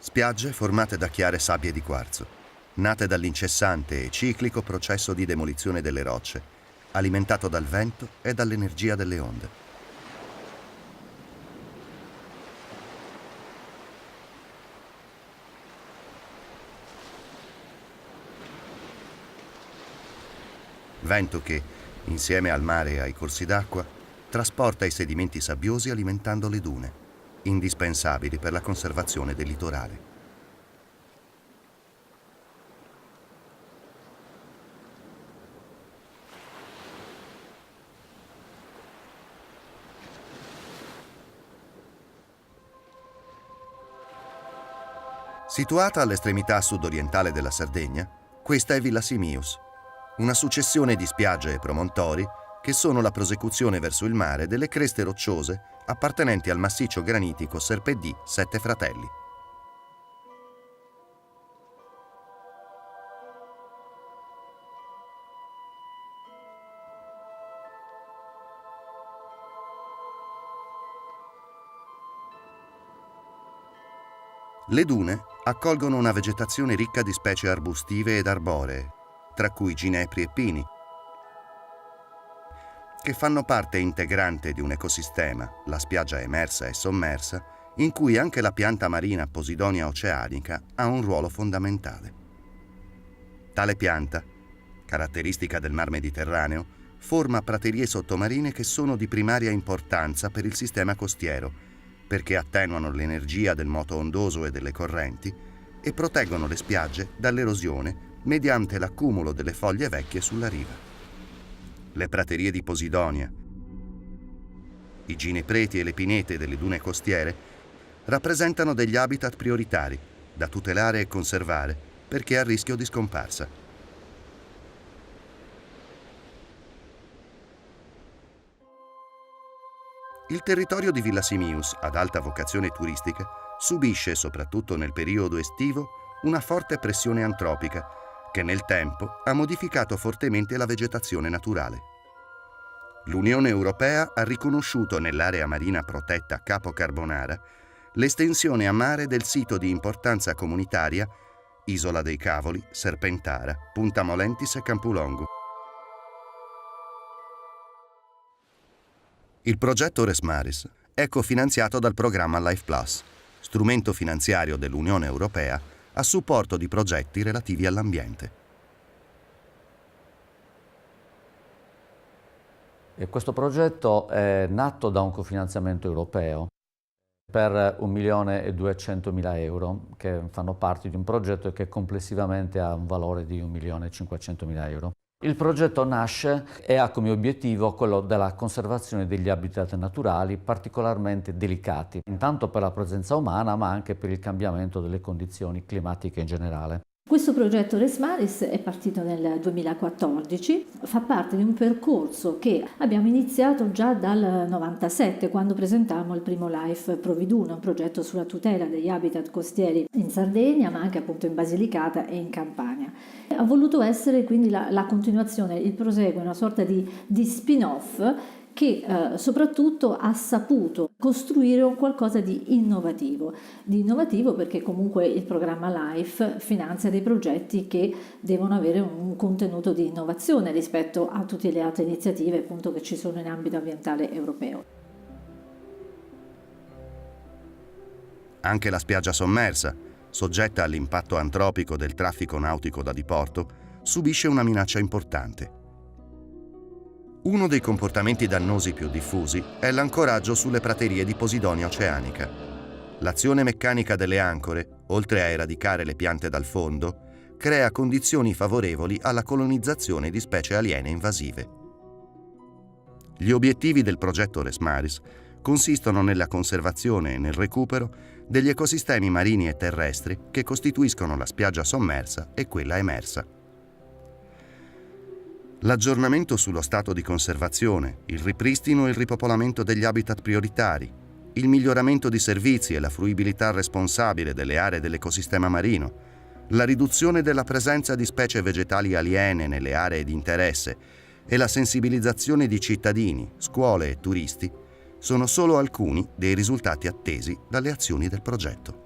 Spiagge formate da chiare sabbie di quarzo, nate dall'incessante e ciclico processo di demolizione delle rocce, alimentato dal vento e dall'energia delle onde. Vento che, insieme al mare e ai corsi d'acqua, trasporta i sedimenti sabbiosi alimentando le dune, indispensabili per la conservazione del litorale. Situata all'estremità sudorientale della Sardegna, questa è Villa Simius, una successione di spiagge e promontori che sono la prosecuzione verso il mare delle creste rocciose appartenenti al massiccio granitico Serpedì Sette Fratelli. Le dune accolgono una vegetazione ricca di specie arbustive ed arboree, tra cui ginepri e pini, che fanno parte integrante di un ecosistema, la spiaggia emersa e sommersa, in cui anche la pianta marina Posidonia oceanica ha un ruolo fondamentale. Tale pianta, caratteristica del mar Mediterraneo, forma praterie sottomarine che sono di primaria importanza per il sistema costiero, perché attenuano l'energia del moto ondoso e delle correnti e proteggono le spiagge dall'erosione mediante l'accumulo delle foglie vecchie sulla riva. Le praterie di Posidonia, i ginepreti e le pinete delle dune costiere rappresentano degli habitat prioritari da tutelare e conservare perché a rischio di scomparsa. Il territorio di Villa Simius, ad alta vocazione turistica, subisce, soprattutto nel periodo estivo, una forte pressione antropica che nel tempo ha modificato fortemente la vegetazione naturale. L'Unione Europea ha riconosciuto nell'area marina protetta Capo Carbonara l'estensione a mare del sito di importanza comunitaria Isola dei Cavoli, Serpentara, Punta Molentis e Campulongo. Il progetto Resmaris è cofinanziato dal programma Life Plus, strumento finanziario dell'Unione Europea a supporto di progetti relativi all'ambiente. E questo progetto è nato da un cofinanziamento europeo per 1.200.000 euro che fanno parte di un progetto che complessivamente ha un valore di 1.500.000 euro. Il progetto nasce e ha come obiettivo quello della conservazione degli habitat naturali particolarmente delicati, intanto per la presenza umana ma anche per il cambiamento delle condizioni climatiche in generale. Questo progetto Resmaris è partito nel 2014, fa parte di un percorso che abbiamo iniziato già dal 97 quando presentammo il primo Life Providuna, un progetto sulla tutela degli habitat costieri in Sardegna ma anche appunto in Basilicata e in Campania. Ha voluto essere quindi la continuazione, il proseguo, una sorta di spin-off che soprattutto ha saputo costruire un qualcosa di innovativo perché comunque il programma LIFE finanzia dei progetti che devono avere un contenuto di innovazione rispetto a tutte le altre iniziative appunto che ci sono in ambito ambientale europeo. Anche la spiaggia sommersa, soggetta all'impatto antropico del traffico nautico da diporto, subisce una minaccia importante. Uno dei comportamenti dannosi più diffusi è l'ancoraggio sulle praterie di Posidonia oceanica. L'azione meccanica delle ancore, oltre a eradicare le piante dal fondo, crea condizioni favorevoli alla colonizzazione di specie aliene invasive. Gli obiettivi del progetto Resmaris consistono nella conservazione e nel recupero degli ecosistemi marini e terrestri che costituiscono la spiaggia sommersa e quella emersa. L'aggiornamento sullo stato di conservazione, il ripristino e il ripopolamento degli habitat prioritari, il miglioramento di servizi e la fruibilità responsabile delle aree dell'ecosistema marino, la riduzione della presenza di specie vegetali aliene nelle aree di interesse e la sensibilizzazione di cittadini, scuole e turisti sono solo alcuni dei risultati attesi dalle azioni del progetto.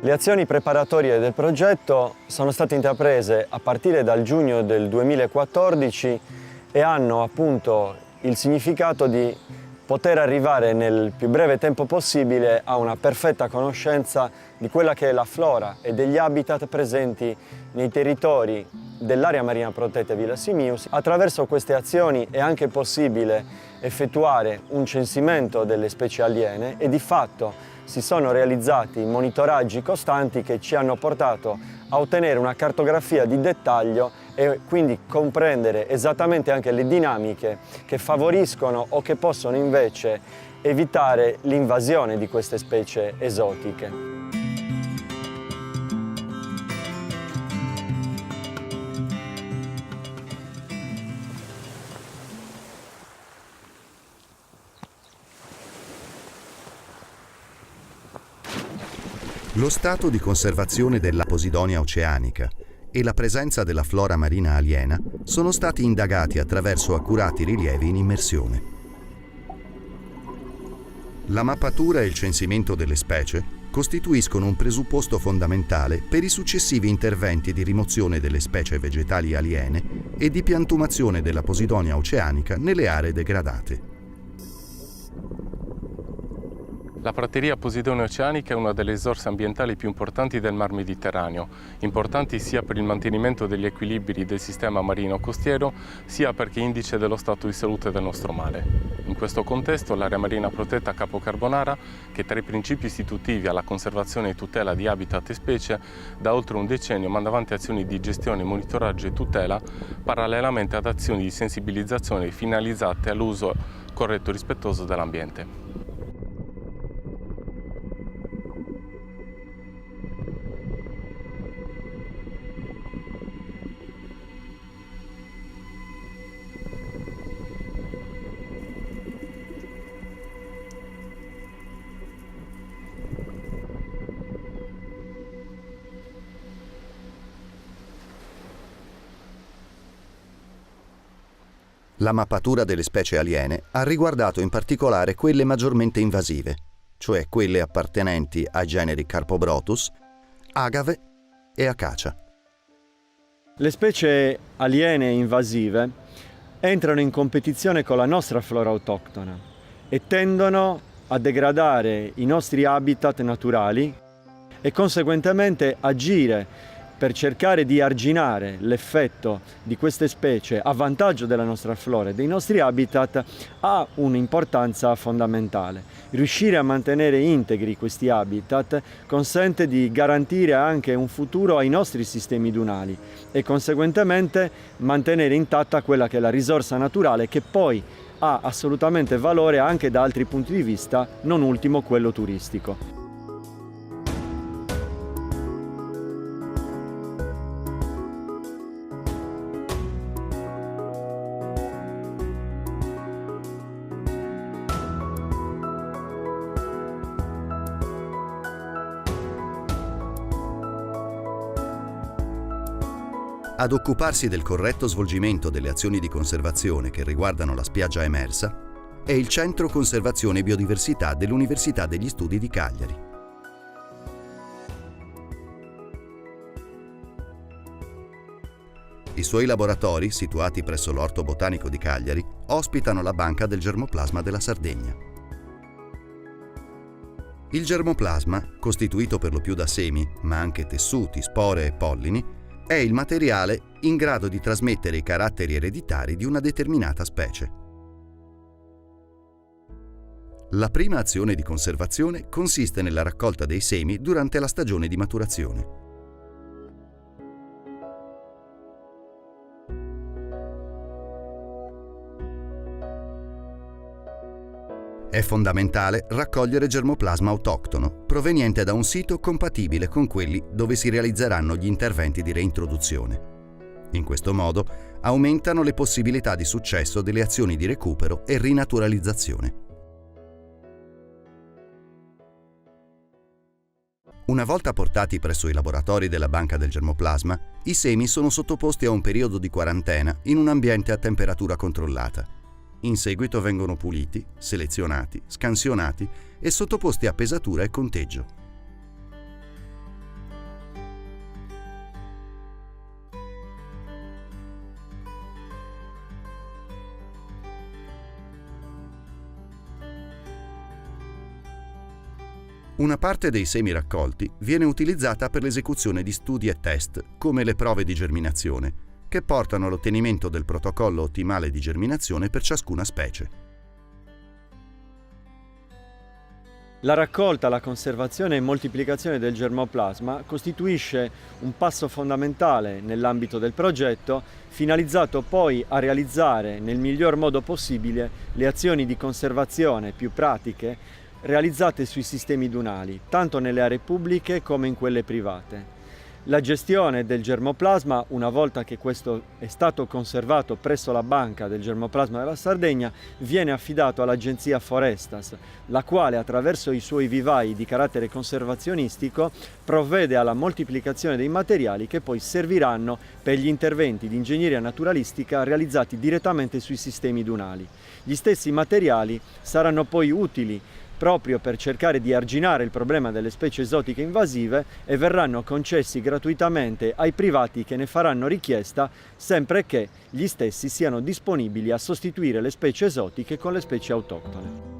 Le azioni preparatorie del progetto sono state intraprese a partire dal giugno del 2014 e hanno appunto il significato di poter arrivare nel più breve tempo possibile a una perfetta conoscenza di quella che è la flora e degli habitat presenti nei territori dell'area marina protetta Villa Simius. Attraverso queste azioni è anche possibile effettuare un censimento delle specie aliene e di fatto si sono realizzati monitoraggi costanti che ci hanno portato a ottenere una cartografia di dettaglio e quindi comprendere esattamente anche le dinamiche che favoriscono o che possono invece evitare l'invasione di queste specie esotiche. Lo stato di conservazione della Posidonia oceanica e la presenza della flora marina aliena sono stati indagati attraverso accurati rilievi in immersione. La mappatura e il censimento delle specie costituiscono un presupposto fondamentale per i successivi interventi di rimozione delle specie vegetali aliene e di piantumazione della Posidonia oceanica nelle aree degradate. La prateria Posidonia oceanica è una delle risorse ambientali più importanti del Mar Mediterraneo, importanti sia per il mantenimento degli equilibri del sistema marino costiero, sia perché è indice dello stato di salute del nostro mare. In questo contesto l'area marina protetta Capo Carbonara, che tra i principi istitutivi alla conservazione e tutela di habitat e specie, da oltre un decennio manda avanti azioni di gestione, monitoraggio e tutela, parallelamente ad azioni di sensibilizzazione finalizzate all'uso corretto e rispettoso dell'ambiente. La mappatura delle specie aliene ha riguardato in particolare quelle maggiormente invasive, cioè quelle appartenenti ai generi Carpobrotus, Agave e Acacia. Le specie aliene invasive entrano in competizione con la nostra flora autoctona e tendono a degradare i nostri habitat naturali e conseguentemente agire per cercare di arginare l'effetto di queste specie a vantaggio della nostra flora e dei nostri habitat ha un'importanza fondamentale. Riuscire a mantenere integri questi habitat consente di garantire anche un futuro ai nostri sistemi dunali e conseguentemente mantenere intatta quella che è la risorsa naturale che poi ha assolutamente valore anche da altri punti di vista, non ultimo quello turistico. Ad occuparsi del corretto svolgimento delle azioni di conservazione che riguardano la spiaggia emersa è il Centro Conservazione e Biodiversità dell'Università degli Studi di Cagliari. I suoi laboratori, situati presso l'Orto Botanico di Cagliari, ospitano la Banca del Germoplasma della Sardegna. Il germoplasma, costituito per lo più da semi, ma anche tessuti, spore e pollini, è il materiale in grado di trasmettere i caratteri ereditari di una determinata specie. La prima azione di conservazione consiste nella raccolta dei semi durante la stagione di maturazione. È fondamentale raccogliere germoplasma autoctono, proveniente da un sito compatibile con quelli dove si realizzeranno gli interventi di reintroduzione. In questo modo aumentano le possibilità di successo delle azioni di recupero e rinaturalizzazione. Una volta portati presso i laboratori della Banca del Germoplasma, i semi sono sottoposti a un periodo di quarantena in un ambiente a temperatura controllata. In seguito vengono puliti, selezionati, scansionati e sottoposti a pesatura e conteggio. Una parte dei semi raccolti viene utilizzata per l'esecuzione di studi e test, come le prove di germinazione, che portano all'ottenimento del protocollo ottimale di germinazione per ciascuna specie. La raccolta, la conservazione e moltiplicazione del germoplasma costituisce un passo fondamentale nell'ambito del progetto, finalizzato poi a realizzare nel miglior modo possibile le azioni di conservazione più pratiche realizzate sui sistemi dunali, tanto nelle aree pubbliche come in quelle private. La gestione del germoplasma, una volta che questo è stato conservato presso la Banca del Germoplasma della Sardegna, viene affidato all'agenzia Forestas, la quale attraverso i suoi vivai di carattere conservazionistico provvede alla moltiplicazione dei materiali che poi serviranno per gli interventi di ingegneria naturalistica realizzati direttamente sui sistemi dunali. Gli stessi materiali saranno poi utili proprio per cercare di arginare il problema delle specie esotiche invasive e verranno concessi gratuitamente ai privati che ne faranno richiesta, sempre che gli stessi siano disponibili a sostituire le specie esotiche con le specie autoctone.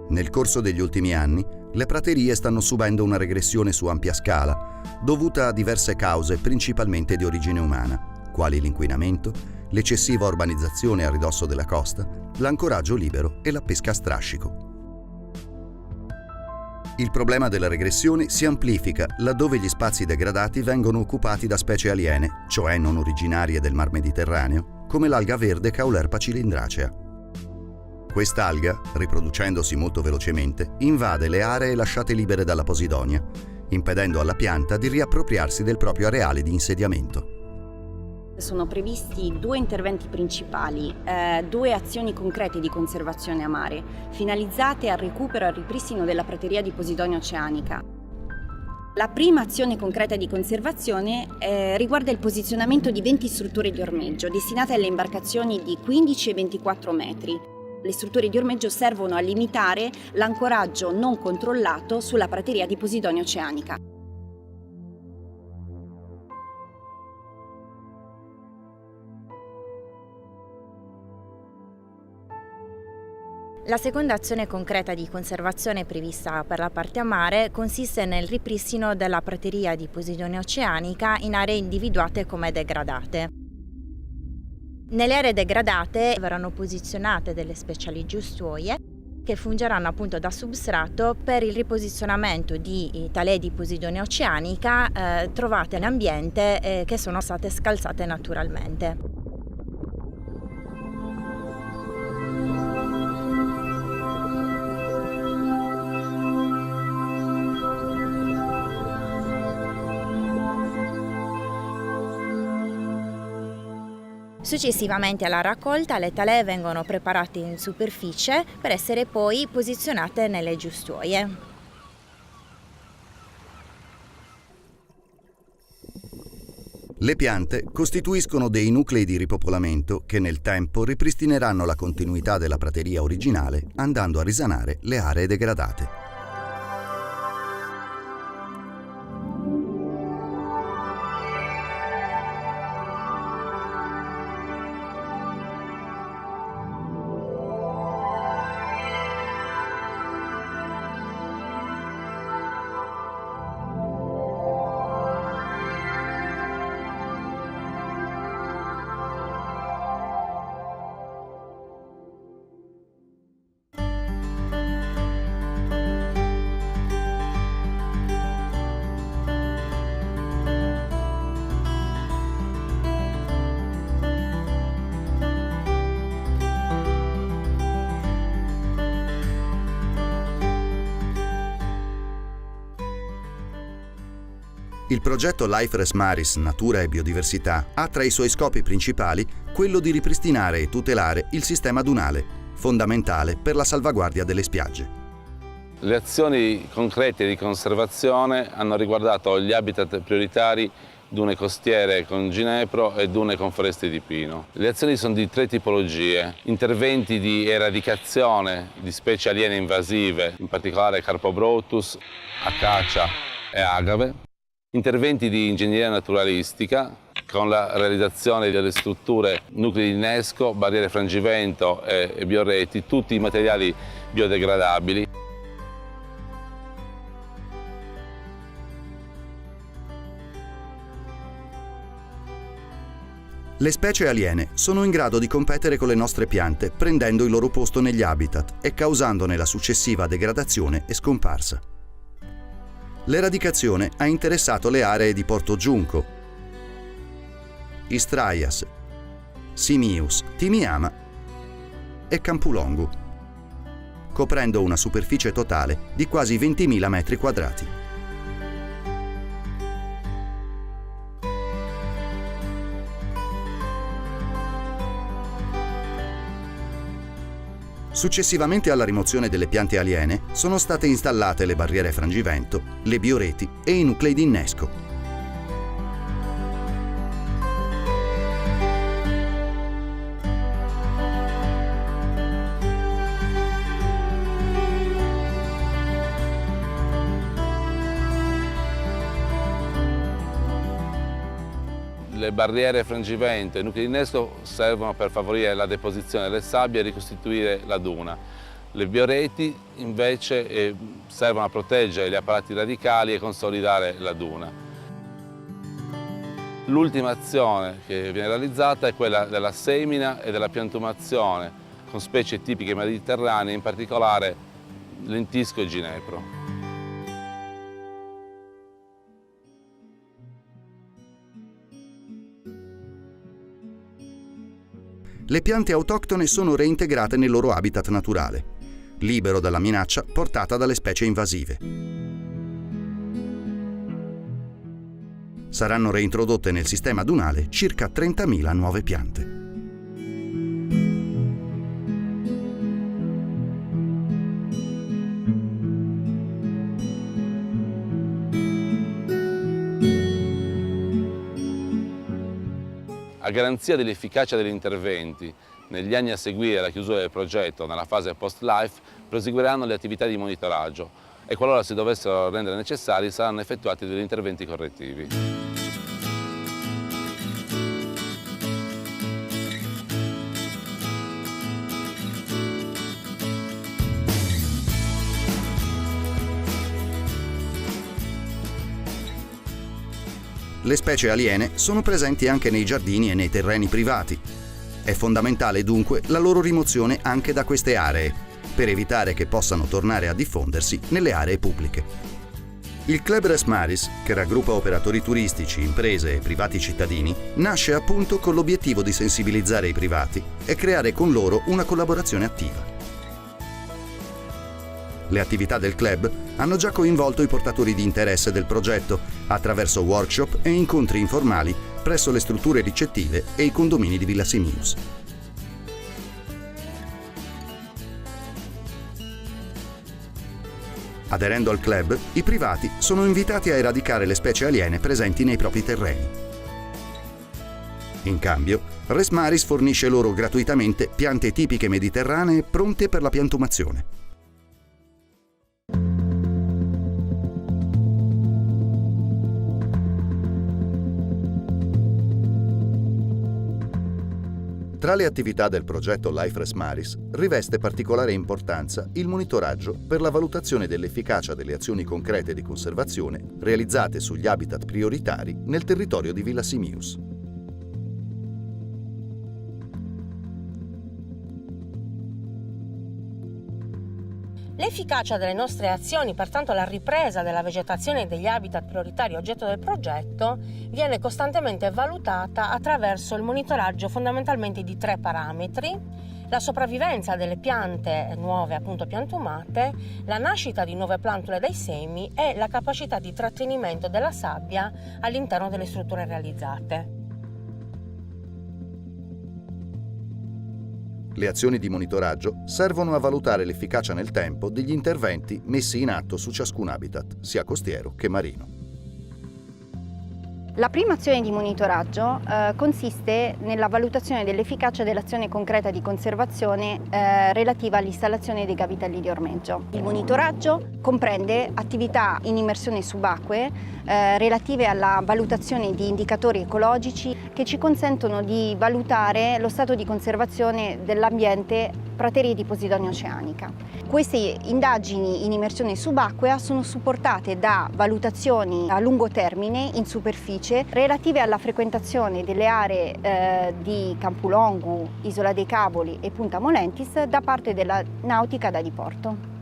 Nel corso degli ultimi anni, le praterie stanno subendo una regressione su ampia scala, dovuta a diverse cause principalmente di origine umana, quali l'inquinamento, l'eccessiva urbanizzazione a ridosso della costa, l'ancoraggio libero e la pesca a strascico. Il problema della regressione si amplifica laddove gli spazi degradati vengono occupati da specie aliene, cioè non originarie del Mar Mediterraneo, come l'alga verde Caulerpa cilindracea. Quest'alga, riproducendosi molto velocemente, invade le aree lasciate libere dalla Posidonia, impedendo alla pianta di riappropriarsi del proprio areale di insediamento. Sono previsti 2 interventi principali, 2 azioni concrete di conservazione a mare, finalizzate al recupero e al ripristino della prateria di Posidonia oceanica. La prima azione concreta di conservazione riguarda il posizionamento di 20 strutture di ormeggio destinate alle imbarcazioni di 15 e 24 metri. Le strutture di ormeggio servono a limitare l'ancoraggio non controllato sulla prateria di Posidonia oceanica. La seconda azione concreta di conservazione prevista per la parte a mare consiste nel ripristino della prateria di Posidonia oceanica in aree individuate come degradate. Nelle aree degradate verranno posizionate delle speciali giustuoie che fungeranno appunto da substrato per il riposizionamento di talee di Posidonia oceanica trovate in ambiente che sono state scalzate naturalmente. Successivamente alla raccolta le talee vengono preparate in superficie per essere poi posizionate nelle giustuoie. Le piante costituiscono dei nuclei di ripopolamento che nel tempo ripristineranno la continuità della prateria originale andando a risanare le aree degradate. Il progetto Life Res Maris Natura e Biodiversità ha tra i suoi scopi principali quello di ripristinare e tutelare il sistema dunale, fondamentale per la salvaguardia delle spiagge. Le azioni concrete di conservazione hanno riguardato gli habitat prioritari, dune costiere con ginepro e dune con foreste di pino. Le azioni sono di 3 tipologie: interventi di eradicazione di specie aliene invasive, in particolare Carpobrotus, acacia e agave, interventi di ingegneria naturalistica con la realizzazione delle strutture nuclei di innesco, barriere frangivento e bioreti, tutti i materiali biodegradabili. Le specie aliene sono in grado di competere con le nostre piante prendendo il loro posto negli habitat e causandone la successiva degradazione e scomparsa. L'eradicazione ha interessato le aree di Porto Giunco, Istraias, Simius, Timiama e Campulongu, coprendo una superficie totale di quasi 20.000 metri quadrati. Successivamente alla rimozione delle piante aliene sono state installate le barriere frangivento, le bioreti e i nuclei di innesco. Le barriere frangivento e i nuclei di innesco servono per favorire la deposizione delle sabbie e ricostituire la duna. Le bioreti invece servono a proteggere gli apparati radicali e consolidare la duna. L'ultima azione che viene realizzata è quella della semina e della piantumazione con specie tipiche mediterranee, in particolare lentisco e ginepro. Le piante autoctone sono reintegrate nel loro habitat naturale, libero dalla minaccia portata dalle specie invasive. Saranno reintrodotte nel sistema dunale circa 30.000 nuove piante. A garanzia dell'efficacia degli interventi, negli anni a seguire alla chiusura del progetto, nella fase post-life, proseguiranno le attività di monitoraggio e qualora si dovessero rendere necessari saranno effettuati degli interventi correttivi. Le specie aliene sono presenti anche nei giardini e nei terreni privati. È fondamentale dunque la loro rimozione anche da queste aree, per evitare che possano tornare a diffondersi nelle aree pubbliche. Il Club Res Maris, che raggruppa operatori turistici, imprese e privati cittadini, nasce appunto con l'obiettivo di sensibilizzare i privati e creare con loro una collaborazione attiva. Le attività del club hanno già coinvolto i portatori di interesse del progetto attraverso workshop e incontri informali presso le strutture ricettive e i condomini di Villa Simius. Aderendo al club, i privati sono invitati a eradicare le specie aliene presenti nei propri terreni. In cambio, Res Maris fornisce loro gratuitamente piante tipiche mediterranee pronte per la piantumazione. Tra le attività del progetto Life Res Maris riveste particolare importanza il monitoraggio per la valutazione dell'efficacia delle azioni concrete di conservazione realizzate sugli habitat prioritari nel territorio di Villa Simius. L'efficacia delle nostre azioni, pertanto la ripresa della vegetazione degli habitat prioritari oggetto del progetto, viene costantemente valutata attraverso il monitoraggio fondamentalmente di 3 parametri. la sopravvivenza delle piante nuove, appunto piantumate, la nascita di nuove plantule dai semi e la capacità di trattenimento della sabbia all'interno delle strutture realizzate. Le azioni di monitoraggio servono a valutare l'efficacia nel tempo degli interventi messi in atto su ciascun habitat, sia costiero che marino. La prima azione di monitoraggio consiste nella valutazione dell'efficacia dell'azione concreta di conservazione relativa all'installazione dei cavitalli di ormeggio. Il monitoraggio comprende attività in immersione subacquee relative alla valutazione di indicatori ecologici che ci consentono di valutare lo stato di conservazione dell'ambiente praterie di Posidonia oceanica. Queste indagini in immersione subacquea sono supportate da valutazioni a lungo termine in superficie relative alla frequentazione delle aree di Campulongu, Isola dei Cavoli e Punta Molentis da parte della nautica da diporto.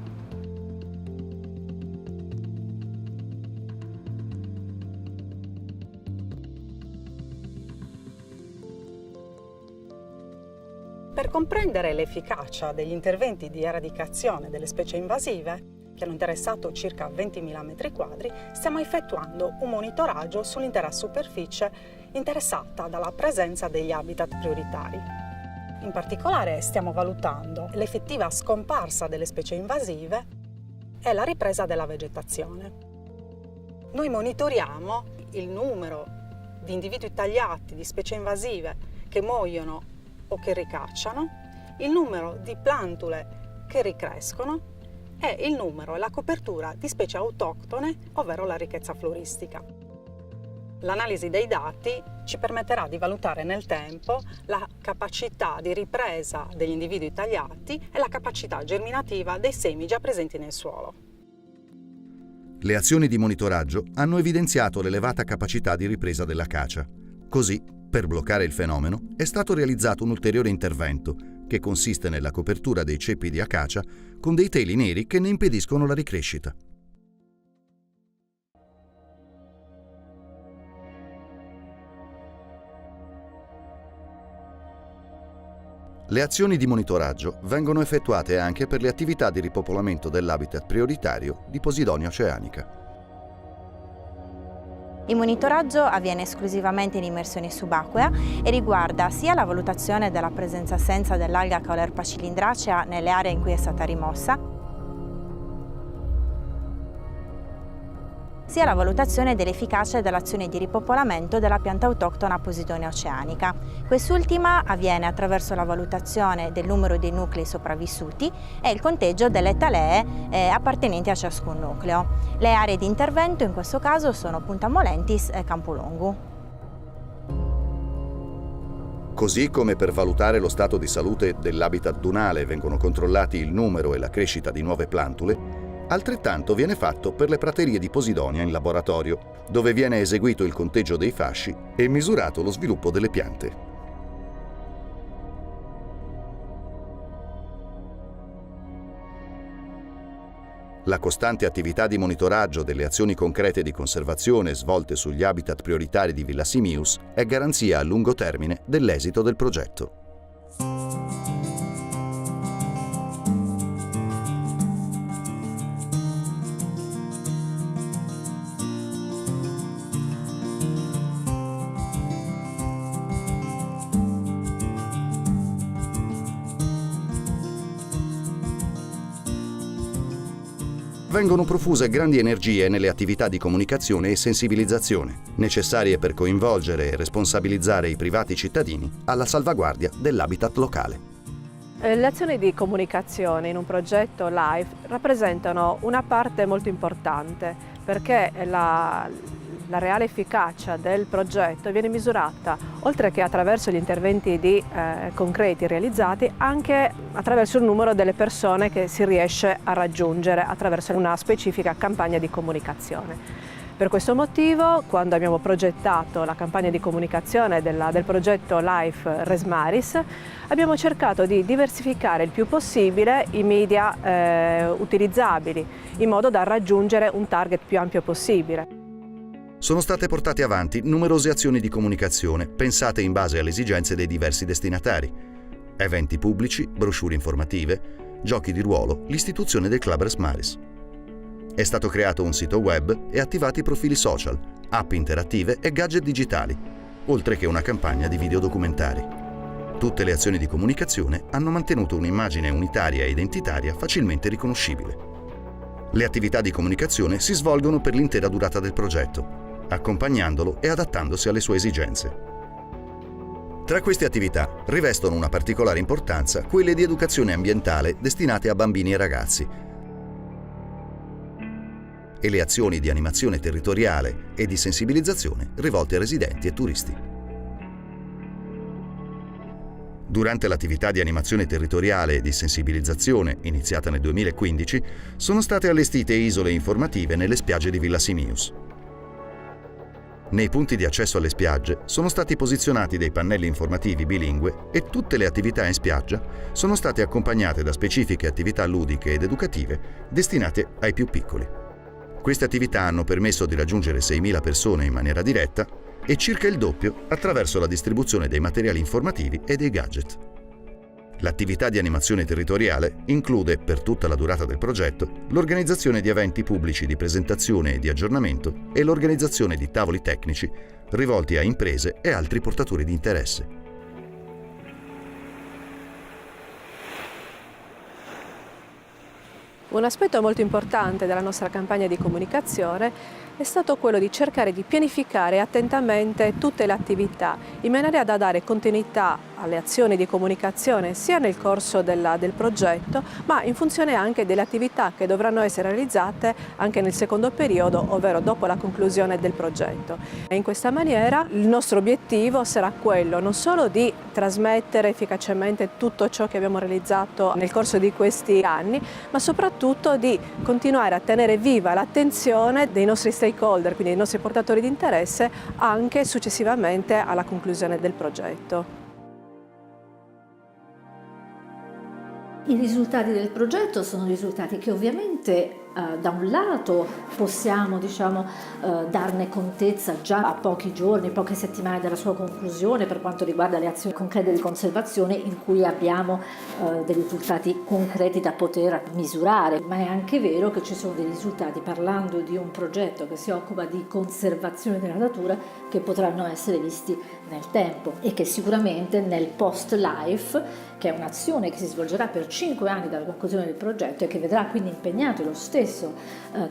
Per comprendere l'efficacia degli interventi di eradicazione delle specie invasive, che hanno interessato circa 20.000 metri quadri, stiamo effettuando un monitoraggio sull'intera superficie interessata dalla presenza degli habitat prioritari. In particolare stiamo valutando l'effettiva scomparsa delle specie invasive e la ripresa della vegetazione. Noi monitoriamo il numero di individui tagliati di specie invasive che muoiono o che ricacciano, il numero di plantule che ricrescono e il numero e la copertura di specie autoctone, ovvero la ricchezza floristica. L'analisi dei dati ci permetterà di valutare nel tempo la capacità di ripresa degli individui tagliati e la capacità germinativa dei semi già presenti nel suolo. Le azioni di monitoraggio hanno evidenziato l'elevata capacità di ripresa dell'acacia. Così, per bloccare il fenomeno, è stato realizzato un ulteriore intervento che consiste nella copertura dei ceppi di acacia con dei teli neri che ne impediscono la ricrescita. Le azioni di monitoraggio vengono effettuate anche per le attività di ripopolamento dell'habitat prioritario di Posidonia oceanica. Il monitoraggio avviene esclusivamente in immersione subacquea e riguarda sia la valutazione della presenza-assenza dell'alga Caulerpa cilindracea nelle aree in cui è stata rimossa, sia la valutazione dell'efficacia dell'azione di ripopolamento della pianta autoctona Posidonia oceanica. Quest'ultima avviene attraverso la valutazione del numero dei nuclei sopravvissuti e il conteggio delle talee appartenenti a ciascun nucleo. Le aree di intervento in questo caso sono Punta Molentis e Campulongu. Così come per valutare lo stato di salute dell'habitat dunale vengono controllati il numero e la crescita di nuove plantule, altrettanto viene fatto per le praterie di Posidonia in laboratorio, dove viene eseguito il conteggio dei fasci e misurato lo sviluppo delle piante. La costante attività di monitoraggio delle azioni concrete di conservazione svolte sugli habitat prioritari di Villa Simius è garanzia a lungo termine dell'esito del progetto. Vengono profuse grandi energie nelle attività di comunicazione e sensibilizzazione, necessarie per coinvolgere e responsabilizzare i privati cittadini alla salvaguardia dell'habitat locale. Le azioni di comunicazione in un progetto LIFE rappresentano una parte molto importante perché la reale efficacia del progetto viene misurata, oltre che attraverso gli interventi concreti realizzati, anche attraverso il numero delle persone che si riesce a raggiungere attraverso una specifica campagna di comunicazione. Per questo motivo, quando abbiamo progettato la campagna di comunicazione del progetto LIFE Resmaris, abbiamo cercato di diversificare il più possibile i media utilizzabili, in modo da raggiungere un target più ampio possibile. Sono state portate avanti numerose azioni di comunicazione pensate in base alle esigenze dei diversi destinatari. eventi pubblici, brochure informative, giochi di ruolo, l'istituzione del Club Resmaris. È stato creato un sito web e attivati profili social, app interattive e gadget digitali, oltre che una campagna di videodocumentari. Tutte le azioni di comunicazione hanno mantenuto un'immagine unitaria e identitaria facilmente riconoscibile. Le attività di comunicazione si svolgono per l'intera durata del progetto, accompagnandolo e adattandosi alle sue esigenze. Tra queste attività rivestono una particolare importanza quelle di educazione ambientale destinate a bambini e ragazzi e le azioni di animazione territoriale e di sensibilizzazione rivolte a residenti e turisti. Durante l'attività di animazione territoriale e di sensibilizzazione, iniziata nel 2015, sono state allestite isole informative nelle spiagge di Villa Simius. Nei punti di accesso alle spiagge sono stati posizionati dei pannelli informativi bilingue e tutte le attività in spiaggia sono state accompagnate da specifiche attività ludiche ed educative destinate ai più piccoli. Queste attività hanno permesso di raggiungere 6.000 persone in maniera diretta e circa il doppio attraverso la distribuzione dei materiali informativi e dei gadget. L'attività di animazione territoriale include, per tutta la durata del progetto, l'organizzazione di eventi pubblici di presentazione e di aggiornamento e l'organizzazione di tavoli tecnici rivolti a imprese e altri portatori di interesse. Un aspetto molto importante della nostra campagna di comunicazione è stato quello di cercare di pianificare attentamente tutte le attività in maniera da dare continuità alle azioni di comunicazione sia nel corso del progetto, ma in funzione anche delle attività che dovranno essere realizzate anche nel secondo periodo, ovvero dopo la conclusione del progetto. E in questa maniera il nostro obiettivo sarà quello non solo di trasmettere efficacemente tutto ciò che abbiamo realizzato nel corso di questi anni, ma soprattutto di continuare a tenere viva l'attenzione dei nostri stakeholder, quindi dei nostri portatori di interesse, anche successivamente alla conclusione del progetto. I risultati del progetto sono risultati che ovviamente da un lato possiamo darne contezza già a pochi giorni, poche settimane dalla sua conclusione per quanto riguarda le azioni concrete di conservazione in cui abbiamo dei risultati concreti da poter misurare, ma è anche vero che ci sono dei risultati parlando di un progetto che si occupa di conservazione della natura che potranno essere visti nel tempo e che sicuramente nel post-life, che è un'azione che si svolgerà per 5 anni dalla conclusione del progetto e che vedrà quindi impegnato lo stesso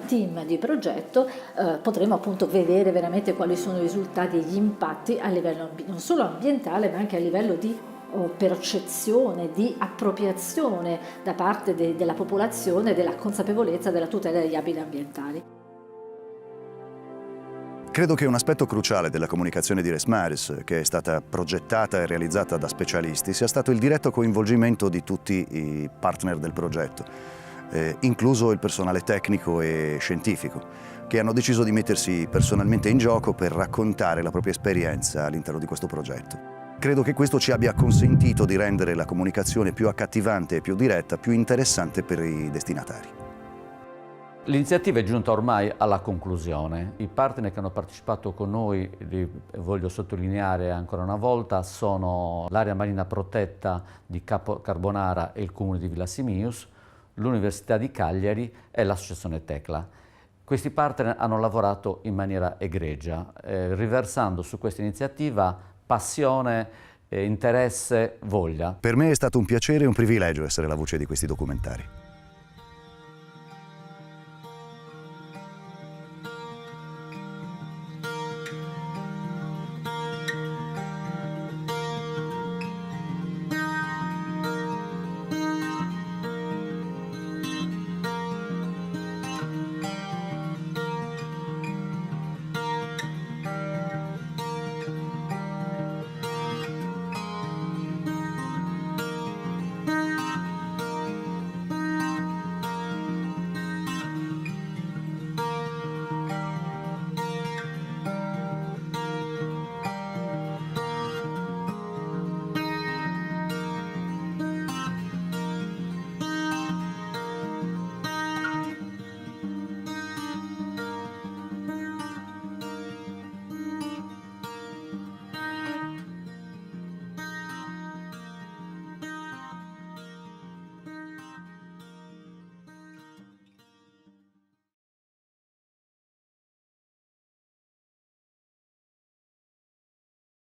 team di progetto, potremo appunto vedere veramente quali sono i risultati e gli impatti a livello non solo ambientale ma anche a livello di percezione, di appropriazione da parte della popolazione della consapevolezza della tutela degli habitat ambientali. Credo che un aspetto cruciale della comunicazione di Resmaris, che è stata progettata e realizzata da specialisti, sia stato il diretto coinvolgimento di tutti i partner del progetto, incluso il personale tecnico e scientifico, che hanno deciso di mettersi personalmente in gioco per raccontare la propria esperienza all'interno di questo progetto. Credo che questo ci abbia consentito di rendere la comunicazione più accattivante e più diretta, più interessante per i destinatari. L'iniziativa è giunta ormai alla conclusione. I partner che hanno partecipato con noi, li voglio sottolineare ancora una volta, sono l'area marina protetta di Capo Carbonara e il comune di Villa Simius, l'Università di Cagliari e l'associazione Tecla. Questi partner hanno lavorato in maniera egregia, riversando su questa iniziativa passione, interesse, voglia. Per me è stato un piacere e un privilegio essere la voce di questi documentari.